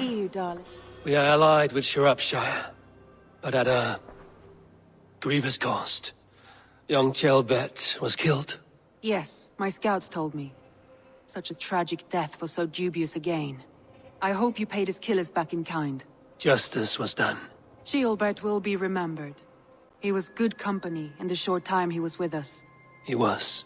hear you, darling. We are allied with Shropshire, but at a grievous cost. Young Cynebert was killed. Yes, my scouts told me. Such a tragic death for so dubious a gain. I hope you paid his killers back in kind. Justice was done. Cynebert will be remembered. He was good company in the short time he was with us. He was.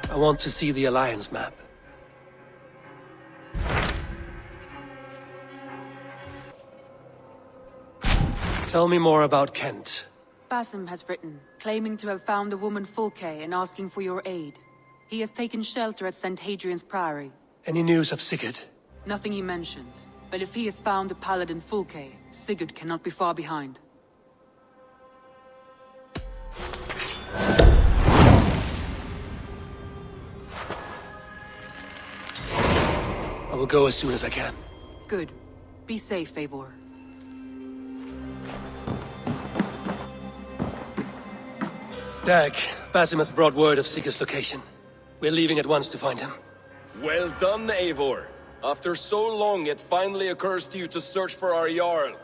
I want to see the Alliance map. Tell me more about Kent. Basim has written, claiming to have found the woman Fulke and asking for your aid. He has taken shelter at St. Hadrian's Priory. Any news of Sigurd? Nothing he mentioned. But if he has found the paladin Fulke, Sigurd cannot be far behind. I will go as soon as I can. Good. Be safe, Eivor. Dag, Basim has brought word of Sigurd's location. We're leaving at once to find him. Well done, Eivor. After so long, it finally occurs to you to search for our Jarl.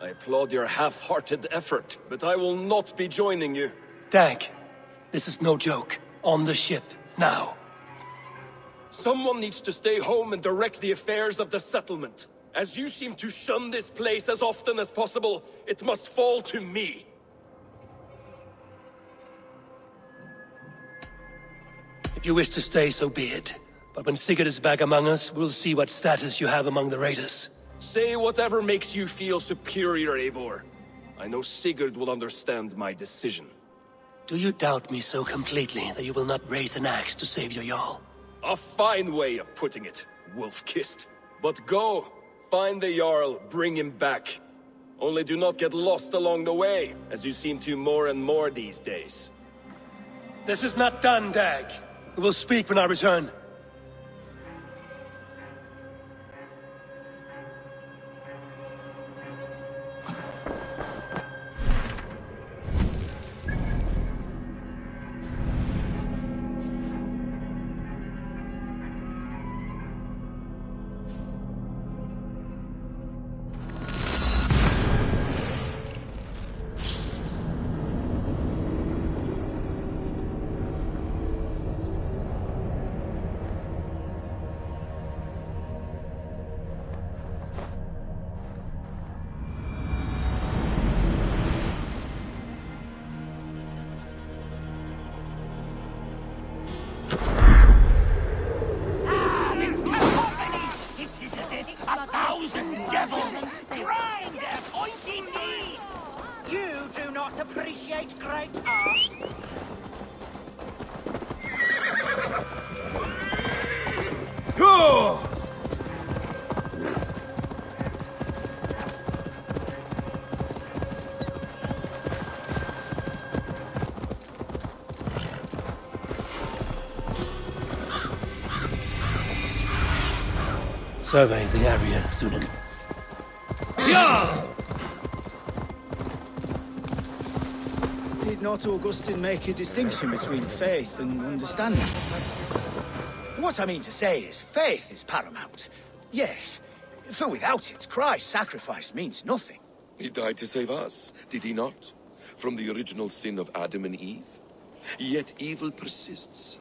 I applaud your half-hearted effort, but I will not be joining you. Dag, this is no joke. On the ship, now. Someone needs to stay home and direct the affairs of the settlement. As you seem to shun this place as often as possible, it must fall to me. If you wish to stay, so be it. But when Sigurd is back among us, we'll see what status you have among the raiders. Say whatever makes you feel superior, Eivor. I know Sigurd will understand my decision. Do you doubt me so completely that you will not raise an axe to save your Jarl? A fine way of putting it, wolf-kissed. But go, find the Jarl, bring him back. Only do not get lost along the way, as you seem to more and more these days. This is not done, Dag. We will speak when I return. Devils! Grind their pointy teeth! You do not appreciate great art? Survey the area, Sunan. Did not Augustine make a distinction between faith and understanding? What I mean to say is, faith is paramount. Yes, for without it, Christ's sacrifice means nothing. He died to save us, did he not? From the original sin of Adam and Eve? Yet evil persists.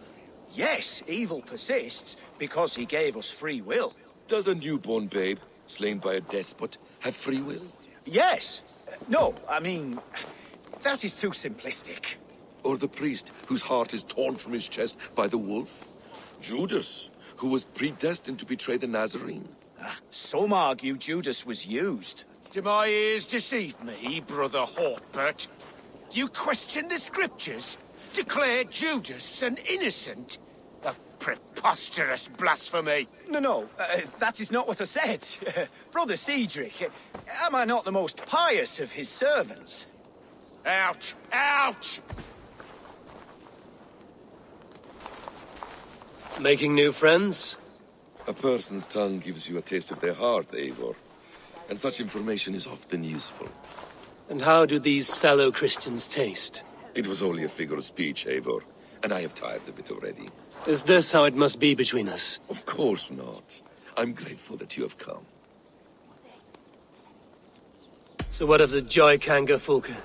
Yes, evil persists because he gave us free will. Does a newborn babe, slain by a despot, have free will? Yes. No, I mean, that is too simplistic. Or the priest, whose heart is torn from his chest by the wolf? Judas, who was predestined to betray the Nazarene? Some argue Judas was used. Do my ears deceive me, Brother Hortbert? You question the scriptures? Declare Judas an innocent? A preposterous blasphemy! No, that is not what I said. Brother Cedric, am I not the most pious of his servants? Out! Out! Making new friends? A person's tongue gives you a taste of their heart, Eivor. And such information is often useful. And how do these sallow Christians taste? It was only a figure of speech, Eivor, and I have tired of it already. Is this how it must be between us? Of course not. I'm grateful that you have come. So what of the Joy Kanga, Fulke?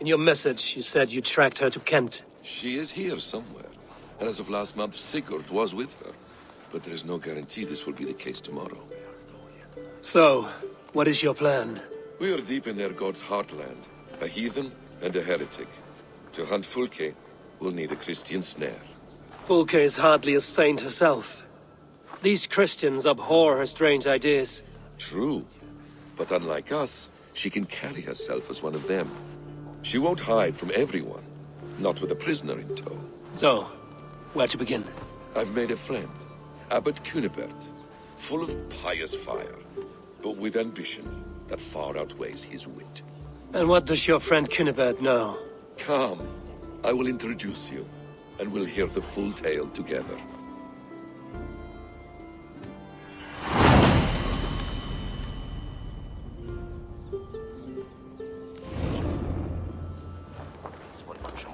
In your message, you said you tracked her to Kent. She is here somewhere, and as of last month, Sigurd was with her. But there is no guarantee this will be the case tomorrow. So, what is your plan? We are deep in their god's heartland, a heathen and a heretic. To hunt Fulke, we'll need a Christian snare. Fulke is hardly a saint herself. These Christians abhor her strange ideas. True, but unlike us, she can carry herself as one of them. She won't hide from everyone, not with a prisoner in tow. So, where to begin? I've made a friend, Abbot Cynebert, full of pious fire, but with ambition that far outweighs his wit. And what does your friend Cynebert know? Come, I will introduce you, and we'll hear the full tale together.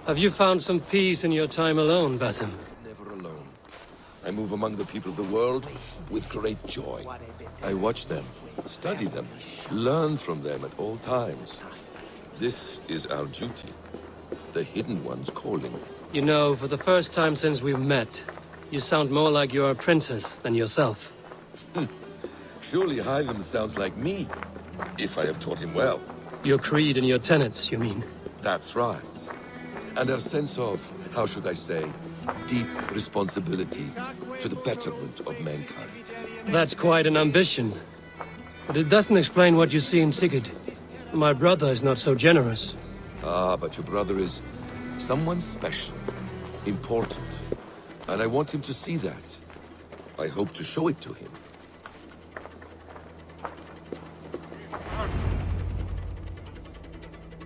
Have you found some peace in your time alone, Basim? Never alone. I move among the people of the world with great joy. I watch them, study them, learn from them at all times. This is our duty. The Hidden One's calling. You know, for the first time since we met, you sound more like you're a princess than yourself. Surely Hytham sounds like me, if I have taught him well. Your creed and your tenets, you mean? That's right. And our sense of, how should I say, deep responsibility to the betterment of mankind. That's quite an ambition. But it doesn't explain what you see in Sigurd. My brother is not so generous. Ah, but your brother is someone special, important. And I want him to see that. I hope to show it to him.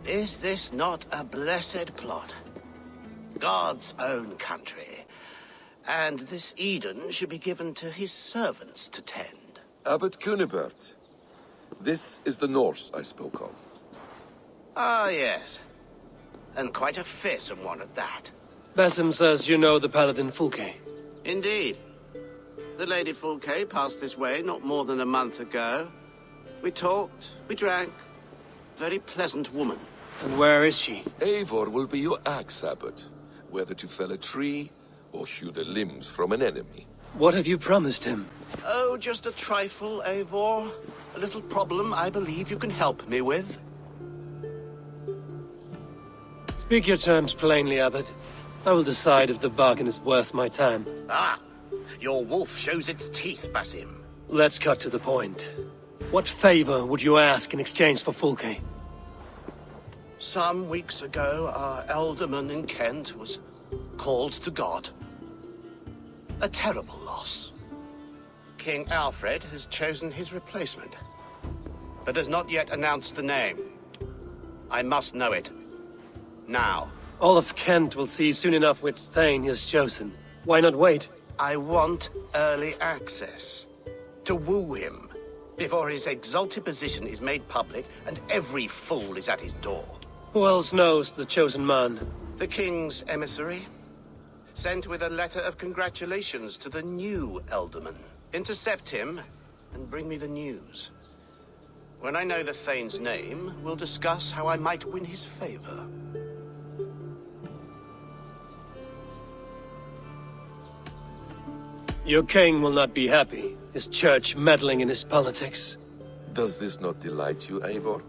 Is this not a blessed plot? God's own country. And this Eden should be given to his servants to tend. Abbot Cynebert. This is the Norse I spoke of. Ah, yes. And quite a fearsome one at that. Basim says you know the paladin Fulke. Indeed. The Lady Fulke passed this way not more than a month ago. We talked, we drank. Very pleasant woman. And where is she? Eivor will be your axe, Abbot. Whether to fell a tree or hew the limbs from an enemy. What have you promised him? Oh, just a trifle, Eivor. A little problem I believe you can help me with. Speak your terms plainly, Abbot. I will decide if the bargain is worth my time. Ah, your wolf shows its teeth, Basim. Let's cut to the point. What favor would you ask in exchange for Fulke? Some weeks ago, our ealdorman in Kent was called to God. A terrible loss. King Alfred has chosen his replacement, but has not yet announced the name. I must know it. Now. All of Kent will see soon enough which Thegn he has chosen. Why not wait? I want early access. To woo him, before his exalted position is made public and every fool is at his door. Who else knows the chosen man? The king's emissary, sent with a letter of congratulations to the new ealdorman. Intercept him and bring me the news. When I know the Thane's name, we'll discuss how I might win his favor. Your king will not be happy, his church meddling in his politics. Does this not delight you, Eivor?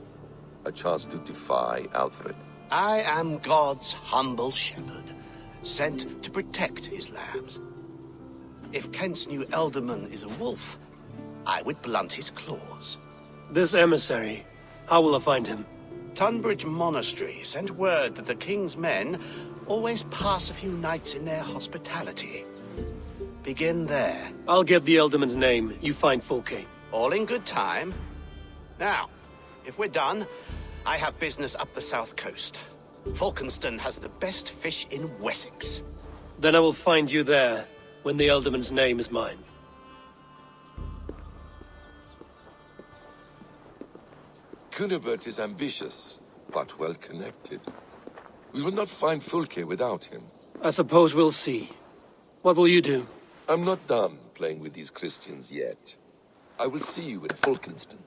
A chance to defy Alfred? I am God's humble shepherd, sent to protect his lambs. If Kent's new ealdorman is a wolf, I would blunt his claws. This emissary, how will I find him? Tunbridge Monastery sent word that the king's men always pass a few nights in their hospitality. Begin there. I'll get the ealdorman's name, you find Fulke. All in good time. Now, if we're done, I have business up the south coast. Falkenston has the best fish in Wessex. Then I will find you there. when the ealdorman's name is mine. Cynebert is ambitious, but well-connected. We will not find Fulke without him. I suppose we'll see. What will you do? I'm not done playing with these Christians yet. I will see you in Fulkenston.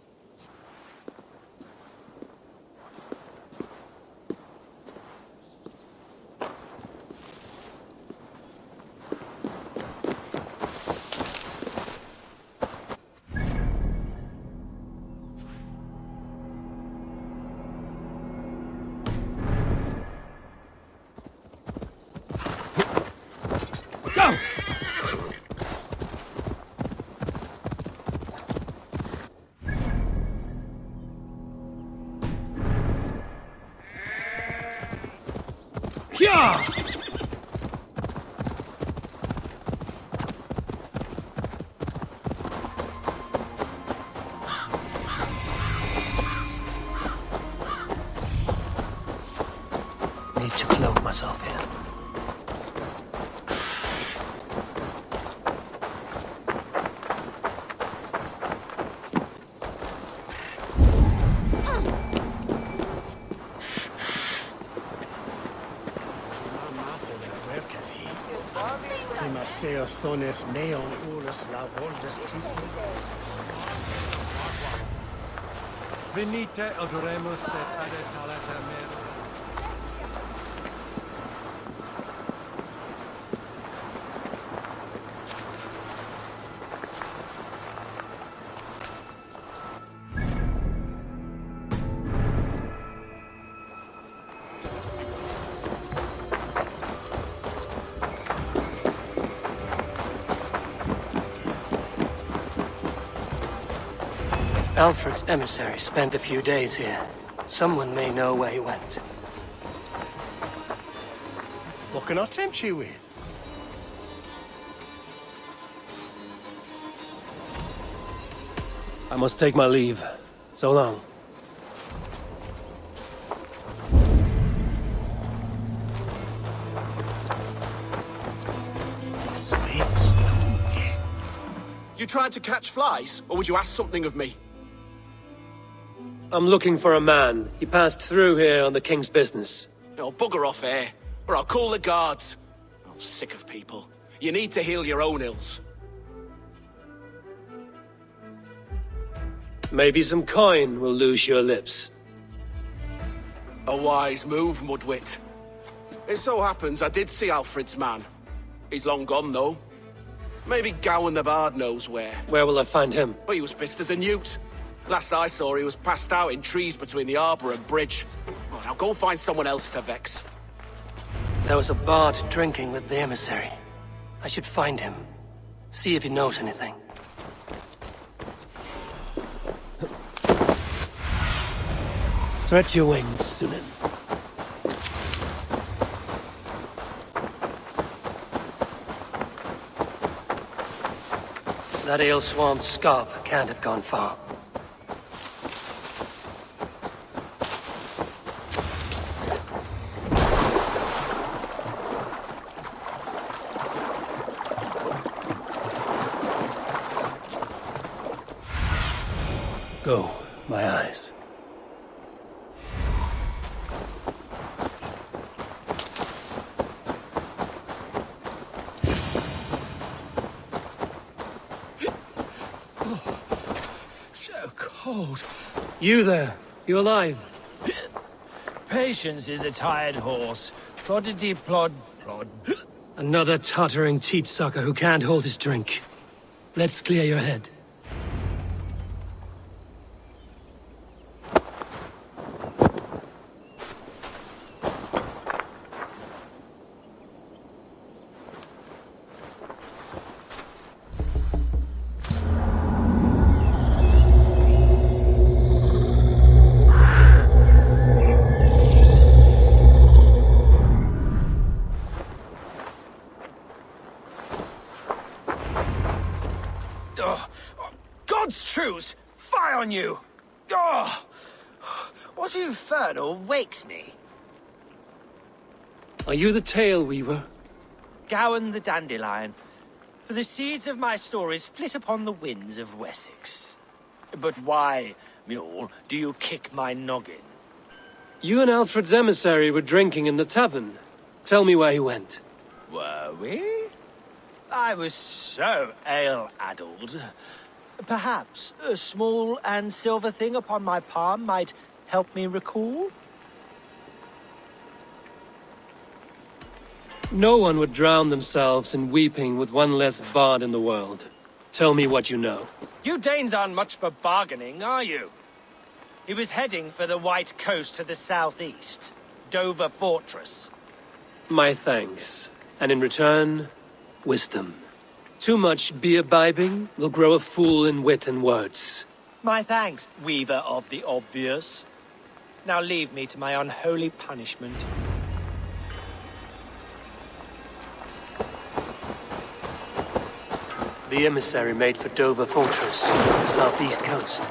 Go! Yeah! Need to clothe myself here. Sones neon urus la voldes Christus. Venite adoremus et adet alata mera. Alfred's emissary spent a few days here. Someone may know where he went. What can I tempt you with? I must take my leave. So long. You tried to catch flies, or would you ask something of me? I'm looking for a man. He passed through here on the king's business. No, bugger off here, or I'll call the guards. I'm sick of people. You need to heal your own ills. Maybe some coin will loose your lips. A wise move, Mudwit. It so happens I did see Alfred's man. He's long gone, though. Maybe Gawain the Bard knows where. Where will I find him? Well, he was pissed as a newt. Last I saw, he was passed out in trees between the harbour and bridge. Oh, now go find someone else to vex. There was a bard drinking with the emissary. I should find him. See if he knows anything. Stretch your wings, Sunan. That ale-swamped scab can't have gone far. Go, my eyes. Cold. You there, you alive? Patience is a tired horse. Ploddity plod plod. Another tottering teat-sucker who can't hold his drink. Let's clear your head. God's truce! Fie on you! Oh, what infernal wakes me? Are you the tail weaver? Gawain the Dandelion. For the seeds of my stories flit upon the winds of Wessex. But why, mule, do you kick my noggin? You and Alfred's emissary were drinking in the tavern. Tell me where he went. Were we? I was so ale-addled. Perhaps a small and silver thing upon my palm might help me recall? No one would drown themselves in weeping with one less bard in the world. Tell me what you know. You Danes aren't much for bargaining, are you? He was heading for the White Coast to the southeast. Dover Fortress. My thanks. And in return, wisdom. Too much beer-bibbing will grow a fool in wit and words. My thanks, weaver of the obvious. Now leave me to my unholy punishment. The emissary made for Dover Fortress, the southeast coast.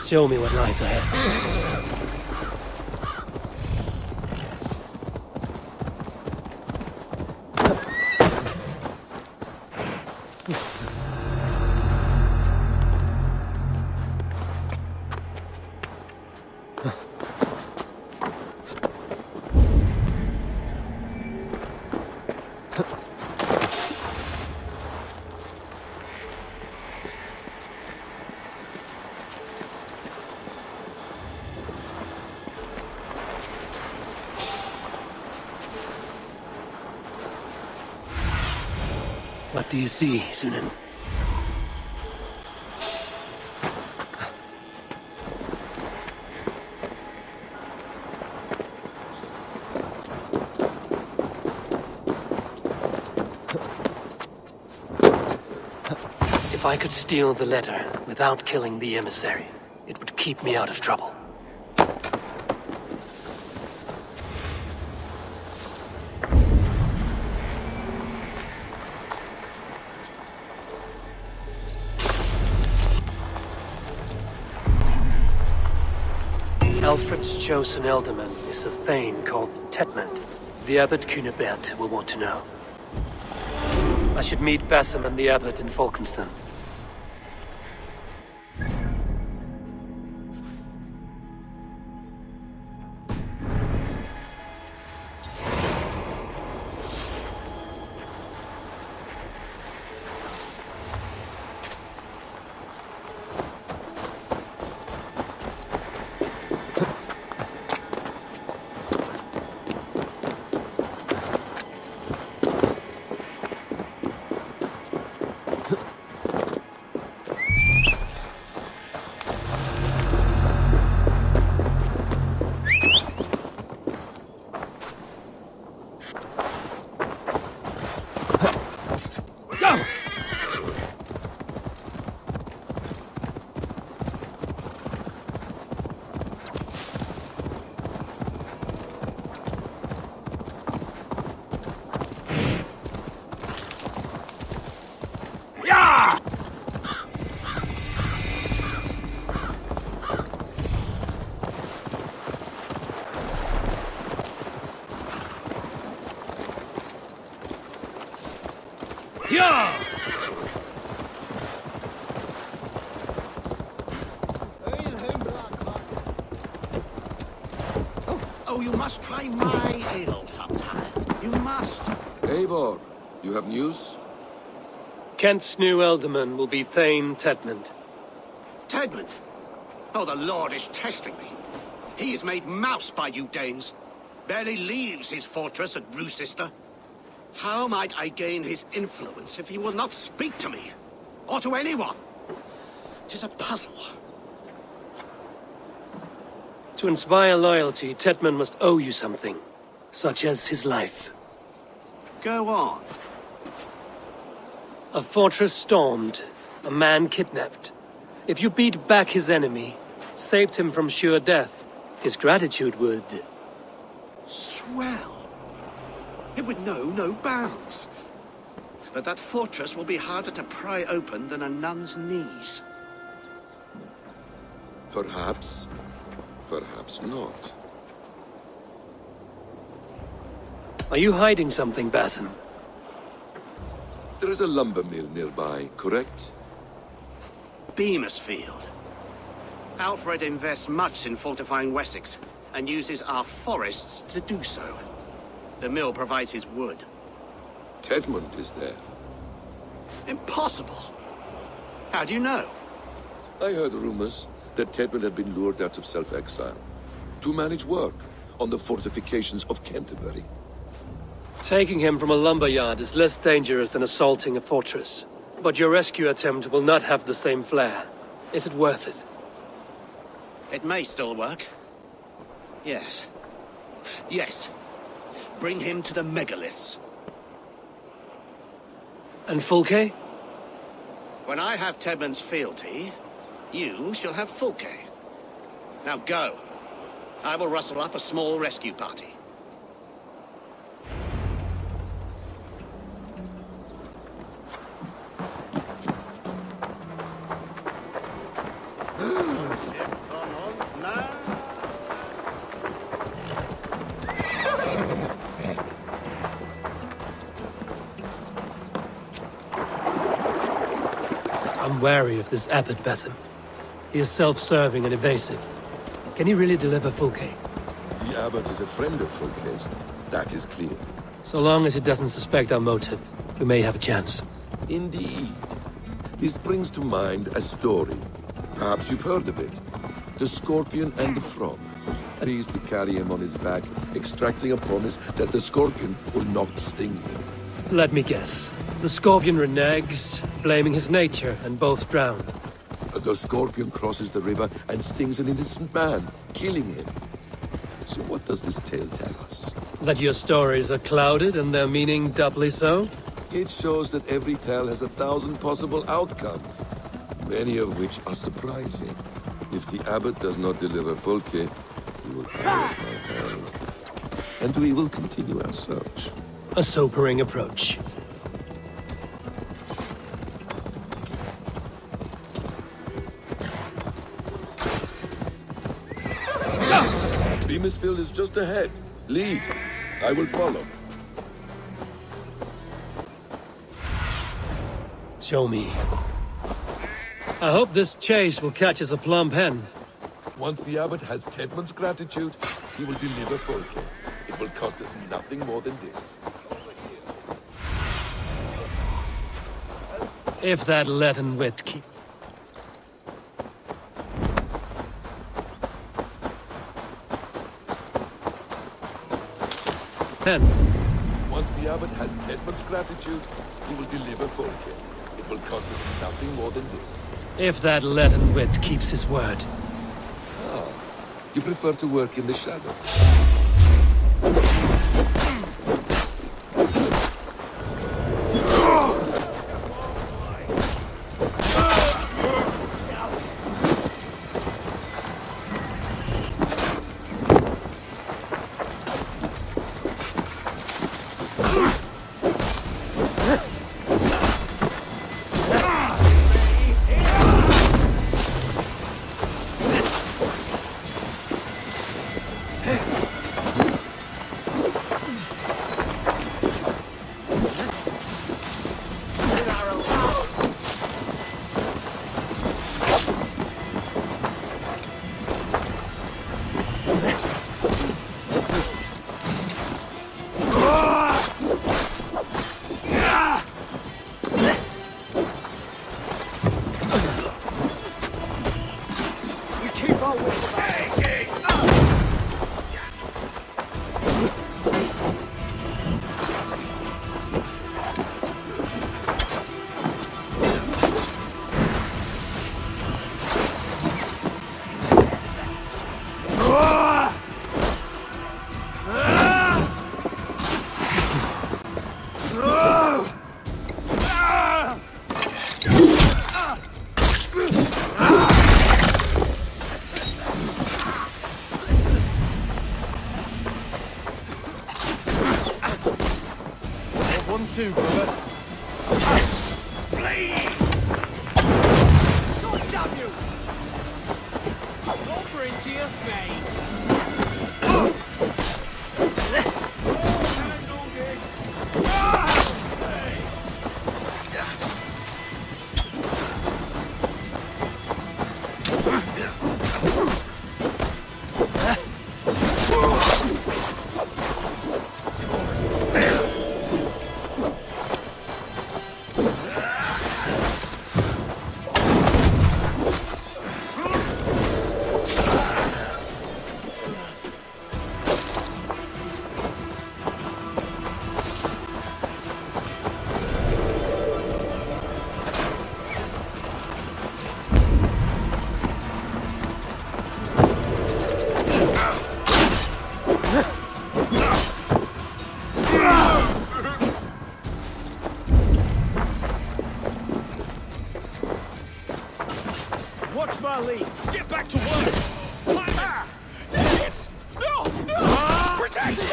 Show me what lies ahead. What do you see, Sunan? If I could steal the letter without killing the emissary, it would keep me out of trouble. Alfred's chosen ealdorman is a Thegn called Tedmund. The abbot Cynebert will want to know. I should meet Basim and the abbot in Fulkenston. Oh, you must try my ale sometime. You must. Eivor, you have news? Kent's new ealdorman will be Thegn Tedmund. Tedmund? Oh, the Lord is testing me. He is made mouse by you Danes. Barely leaves his fortress at Roosester. How might I gain his influence if he will not speak to me? Or to anyone? 'Tis a puzzle. To inspire loyalty, Tedmund must owe you something, such as his life. Go on. A fortress stormed, a man kidnapped. If you beat back his enemy, saved him from sure death, his gratitude would... Swell. It would know no bounds. But that fortress will be harder to pry open than a nun's knees. Perhaps. Perhaps not. Are you hiding something, Basim? There is a lumber mill nearby, correct? Beamersfield. Alfred invests much in fortifying Wessex, and uses our forests to do so. The mill provides his wood. Tedmund is there. Impossible! How do you know? I heard rumors that Tedmund had been lured out of self-exile to manage work on the fortifications of Canterbury. Taking him from a lumberyard is less dangerous than assaulting a fortress. But your rescue attempt will not have the same flair. Is it worth it? It may still work. Yes. Yes. Bring him to the megaliths. And Fulke? When I have Tedmund's fealty, you shall have Fulke. Now go. I will rustle up a small rescue party. I'm wary of this abbot, Basim. He is self-serving and evasive. Can he really deliver Fulke? The abbot is a friend of Fulke's. That is clear. So long as he doesn't suspect our motive, we may have a chance. Indeed. This brings to mind a story. Perhaps you've heard of it. The Scorpion and the Frog. He used to carry him on his back, extracting a promise that the Scorpion will not sting him. Let me guess. The Scorpion reneges, blaming his nature, and both drown. The Scorpion crosses the river and stings an innocent man, killing him. So what does this tale tell us? That your stories are clouded and their meaning doubly so? It shows that every tale has 1,000 possible outcomes, many of which are surprising. If the abbot does not deliver Fulke, we will carry it by hand. And we will continue our search. A sobering approach. Beamersfield is just ahead. Lead. I will follow. Show me. I hope this chase will catch us a plump hen. Once the abbot has Tedmund's gratitude, he will deliver Fulke. It will cost us nothing more than this. If that leaden wit keep... Hen. Once the abbot has Tedmund's gratitude, he will deliver Fulke. It will cost us nothing more than this. If that leaden wit keeps his word. Ah, you prefer to work in the shadow. 1-2, brother. Please! Short down you! Over into your face! Watch my lead. Get back to work. Idiots! No! No! Protect me!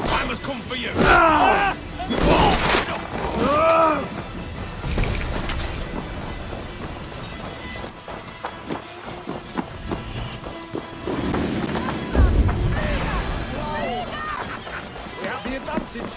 I must come for you! We have the advantage.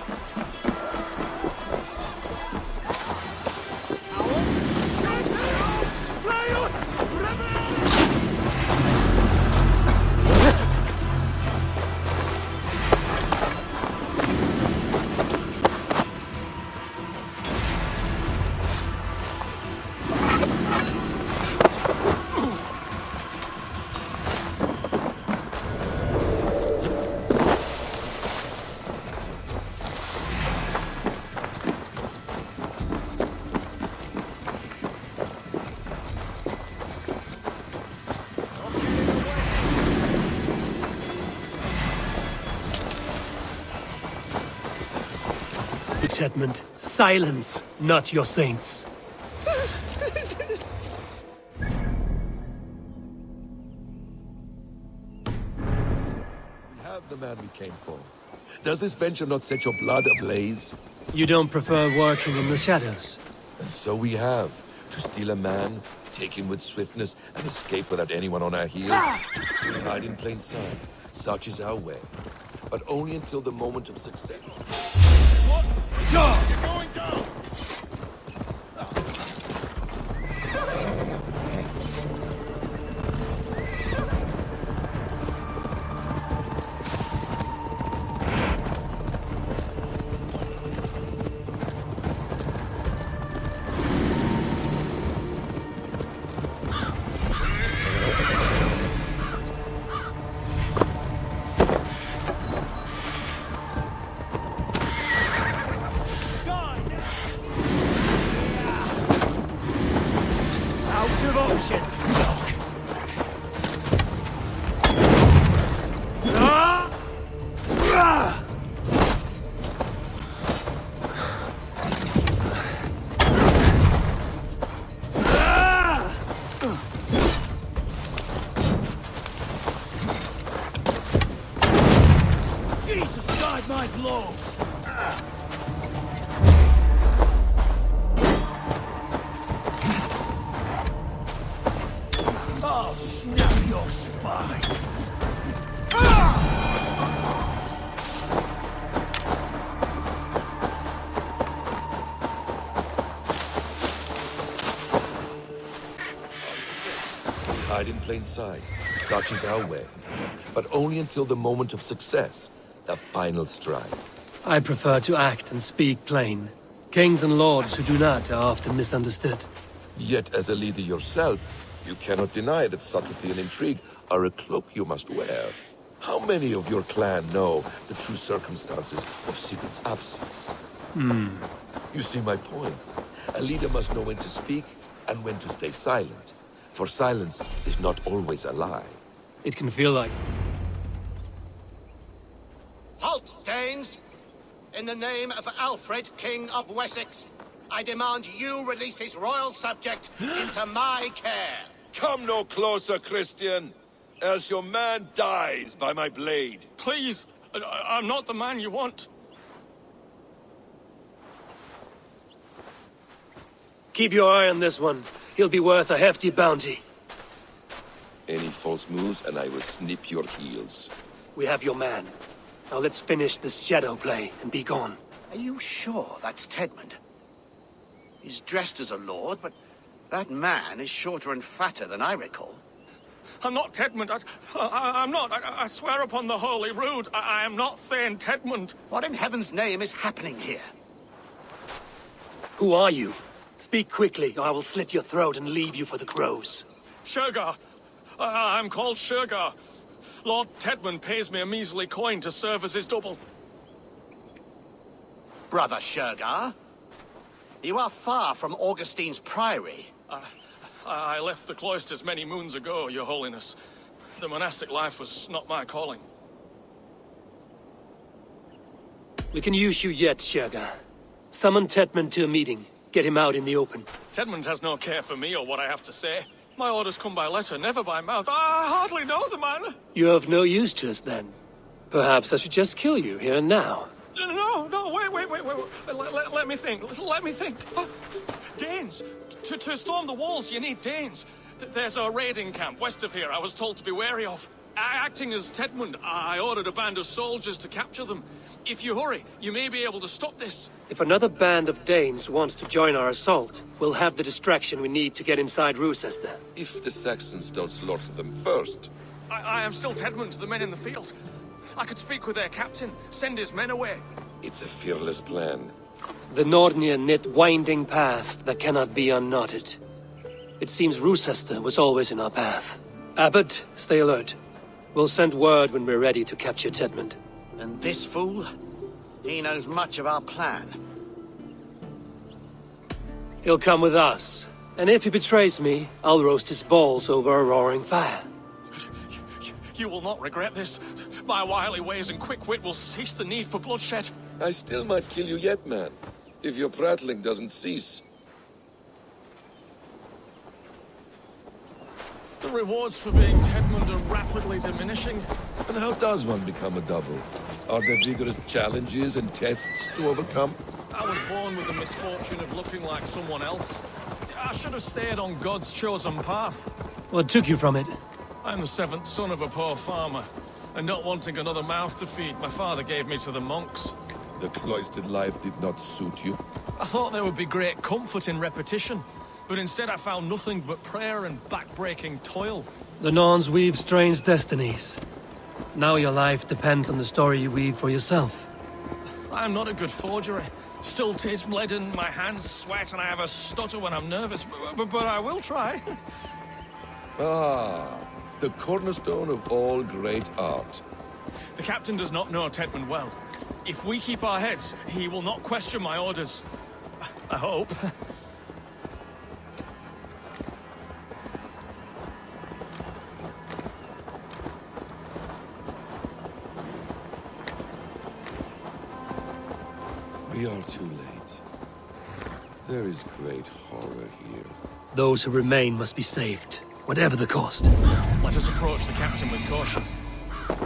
Tedmund, silence, not your saints. We have the man we came for. Does this venture not set your blood ablaze? You don't prefer working in the shadows? And so we have. To steal a man, take him with swiftness, and escape without anyone on our heels. We hide in plain sight. Such is our way. But only until the moment of success. You're going down! Jesus, guide my blows! I'll snap your spine! Hide in plain sight. Such is our way. But only until the moment of success. The final strike. I prefer to act and speak plain. Kings and lords who do not are often misunderstood. Yet as a leader yourself, you cannot deny that subtlety and intrigue are a cloak you must wear. How many of your clan know the true circumstances of Sigurd's absence? You see my point. A leader must know when to speak and when to stay silent. For silence is not always a lie. It can feel like... Danes, in the name of Alfred, King of Wessex, I demand you release his royal subject into my care. Come no closer, Christian, else your man dies by my blade. Please, I'm not the man you want. Keep your eye on this one. He'll be worth a hefty bounty. Any false moves, and I will snip your heels. We have your man. Now let's finish this shadow play and be gone. Are you sure that's Tedmund? He's dressed as a lord, but that man is shorter and fatter than I recall. I'm not Tedmund. I'm not. I swear upon the Holy Rood, I am not Thegn Tedmund. What in heaven's name is happening here? Who are you? Speak quickly, or I will slit your throat and leave you for the crows. Shergar. I'm called Shergar. Lord Tedmund pays me a measly coin to serve as his double. Brother Shergar, you are far from Augustine's priory. I left the cloisters many moons ago, Your Holiness. The monastic life was not my calling. We can use you yet, Shergar. Summon Tedmund to a meeting. Get him out in the open. Tedmund has no care for me or what I have to say. My orders come by letter, never by mouth. I hardly know the man. You're of no use to us, then. Perhaps I should just kill you here and now. No, wait. Let me think. Danes. To storm the walls, you need Danes. There's a raiding camp west of here I was told to be wary of. Acting as Tedmund, I ordered a band of soldiers to capture them. If you hurry, you may be able to stop this. If another band of Danes wants to join our assault, we'll have the distraction we need to get inside Rochester. If the Saxons don't slaughter them first. I am still Tedmund to the men in the field. I could speak with their captain, send his men away. It's a fearless plan. The Nordnir knit winding paths that cannot be unknotted. It seems Rochester was always in our path. Abbot, stay alert. We'll send word when we're ready to capture Tedmund. And this fool? He knows much of our plan. He'll come with us. And if he betrays me, I'll roast his balls over a roaring fire. You will not regret this. My wily ways and quick wit will cease the need for bloodshed. I still might kill you yet, man. If your prattling doesn't cease. The rewards for being Tedmund are rapidly diminishing. And how does one become a double? Are there vigorous challenges and tests to overcome? I was born with the misfortune of looking like someone else. I should have stayed on God's chosen path. What took you from it? I'm the seventh son of a poor farmer, and not wanting another mouth to feed, my father gave me to the monks. The cloistered life did not suit you? I thought there would be great comfort in repetition, but instead I found nothing but prayer and back-breaking toil. The Norns weave strange destinies. Now your life depends on the story you weave for yourself. I'm not a good forger. Stilted, leaden, my hands sweat, and I have a stutter when I'm nervous, but I will try. Ah, the cornerstone of all great art. The captain does not know Tedmund well. If we keep our heads, he will not question my orders. I hope. We are too late. There is great horror here. Those who remain must be saved, whatever the cost. Let us approach the captain with caution.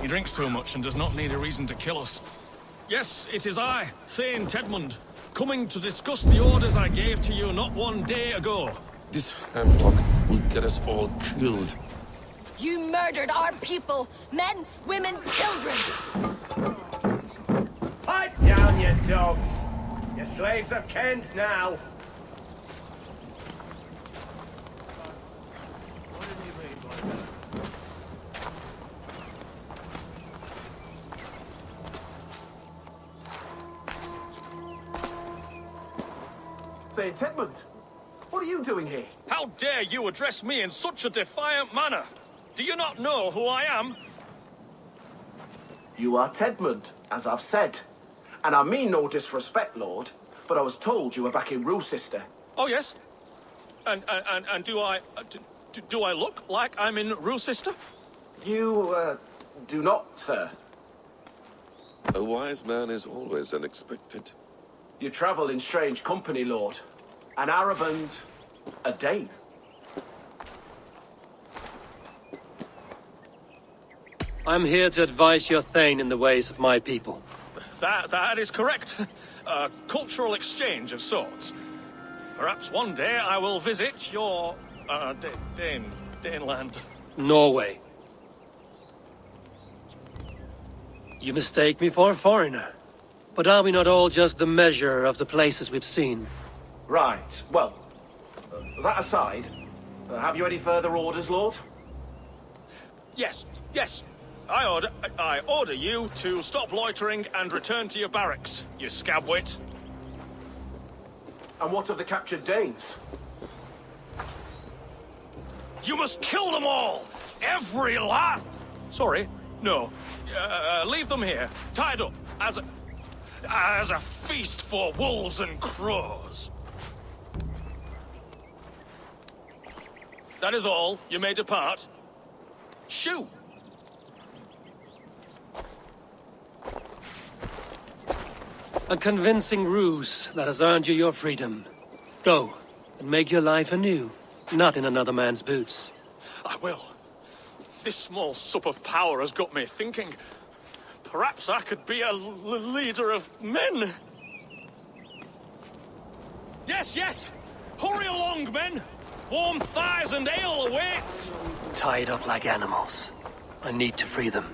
He drinks too much and does not need a reason to kill us. Yes, it is I, Thegn Tedmund, coming to discuss the orders I gave to you not one day ago. This hemlock will get us all killed. You murdered our people! Men, women, children! Pipe down, you dogs! Your slaves of Kent now! Thegn Tedmund, what are you doing here? How dare you address me in such a defiant manner? Do you not know who I am? You are Tedmund, as I've said. And I mean no disrespect, Lord, but I was told you were back in Rochester. Oh, yes? And do I look like I'm in Rochester? You, do not, sir. A wise man is always unexpected. You travel in strange company, Lord. An Arab and a Dane. I'm here to advise your Thegn in the ways of my people. That is correct. A cultural exchange of sorts. Perhaps one day I will visit your, Daneland. Norway. You mistake me for a foreigner. But are we not all just the measure of the places we've seen? Right. Well, that aside, have you any further orders, Lord? Yes. I order you to stop loitering and return to your barracks, you scabwit. And what of the captured Danes? You must kill them all! Every last... Sorry, no. Leave them here, tied up, as a feast for wolves and crows. That is all. You may depart. Shoo! A convincing ruse that has earned you your freedom. Go, and make your life anew, not in another man's boots. I will. This small sup of power has got me thinking. Perhaps I could be a leader of men. Yes! Hurry along, men! Warm thighs and ale awaits! Tied up like animals. I need to free them.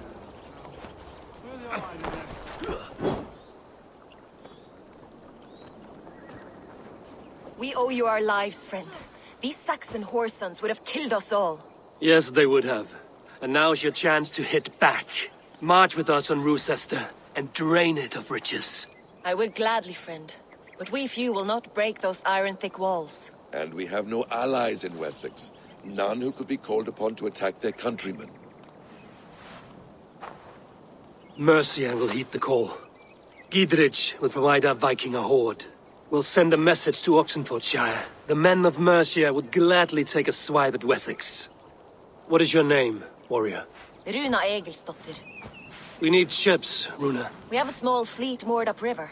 We owe you our lives, friend. These Saxon whoresons would have killed us all. Yes, they would have. And now's your chance to hit back. March with us on Rochester and drain it of riches. I would gladly, friend. But we few will not break those iron-thick walls. And we have no allies in Wessex. None who could be called upon to attack their countrymen. Mercia will heed the call. Gidrich will provide our Viking a horde. We'll send a message to Oxenfordshire. The men of Mercia would gladly take a swipe at Wessex. What is your name, warrior? Runa Egilsdotter. We need ships, Runa. We have a small fleet moored upriver,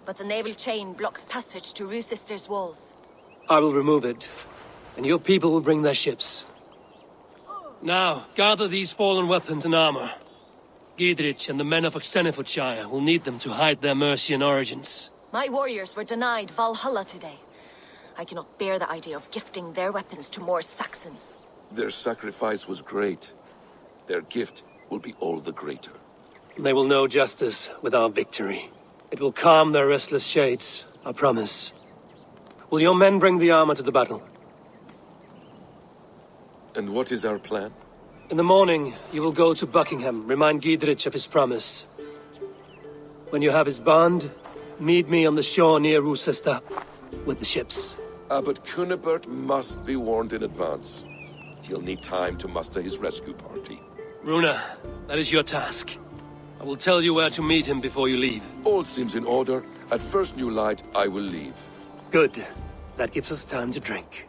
but a naval chain blocks passage to Rochester's walls. I will remove it, and your people will bring their ships. Now, gather these fallen weapons and armor. Gidrich and the men of Oxenfordshire will need them to hide their Mercian origins. My warriors were denied Valhalla today. I cannot bear the idea of gifting their weapons to more Saxons. Their sacrifice was great. Their gift will be all the greater. They will know justice with our victory. It will calm their restless shades, I promise. Will your men bring the armor to the battle? And what is our plan? In the morning, you will go to Buckingham, remind Gidrich of his promise. When you have his bond, meet me on the shore near Rochester with the ships. But Cynebert must be warned in advance. He'll need time to muster his rescue party. Runa, that is your task. I will tell you where to meet him before you leave. All seems in order. At first new light, I will leave. Good. That gives us time to drink.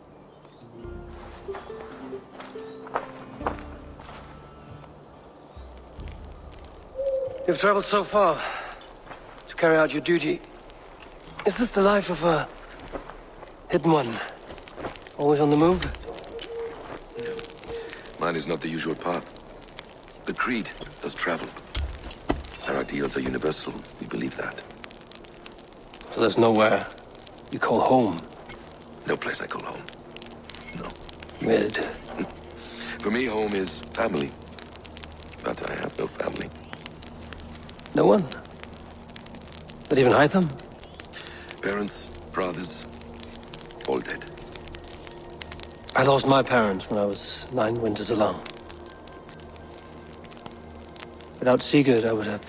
You've traveled so far to carry out your duty. Is this the life of a hidden one? Always on the move? Mine is not the usual path. The Creed does travel. Our ideals are universal. We believe that. So there's nowhere you call home? No place I call home. No. Weird. For me, home is family. But I have no family. No one? Not even Hytham? Parents, brothers, all dead. I lost my parents when I was 9 winters alone. Without Sigurd, I would have...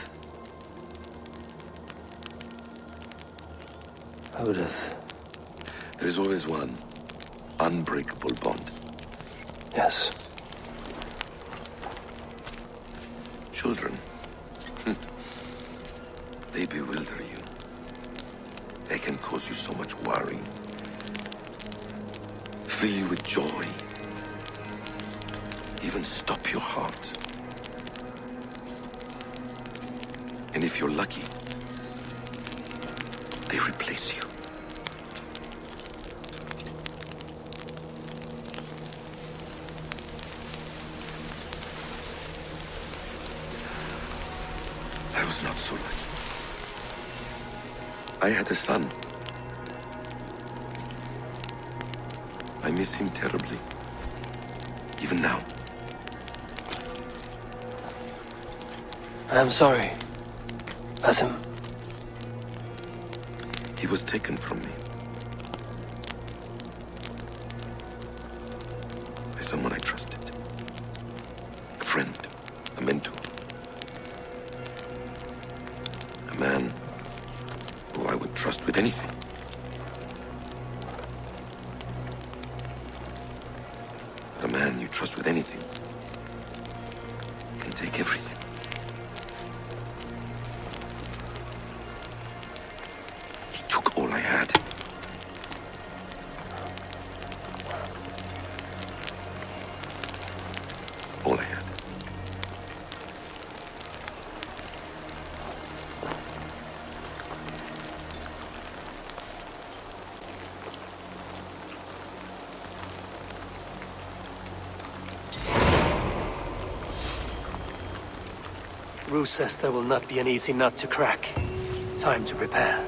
There is always one unbreakable bond. Yes. Children. They bewilder you. They can cause you so much worry. Fill you with joy. Even stop your heart. And if you're lucky, they replace you. I was not so lucky. I had a son. I miss him terribly. Even now. I am sorry, Basim. He was taken from me. By someone I trusted. A friend, a mentor. A man who I would trust with anything. But a man you trust with anything can take everything. He took all I had. All I had. Rochester will not be an easy nut to crack. Time to prepare.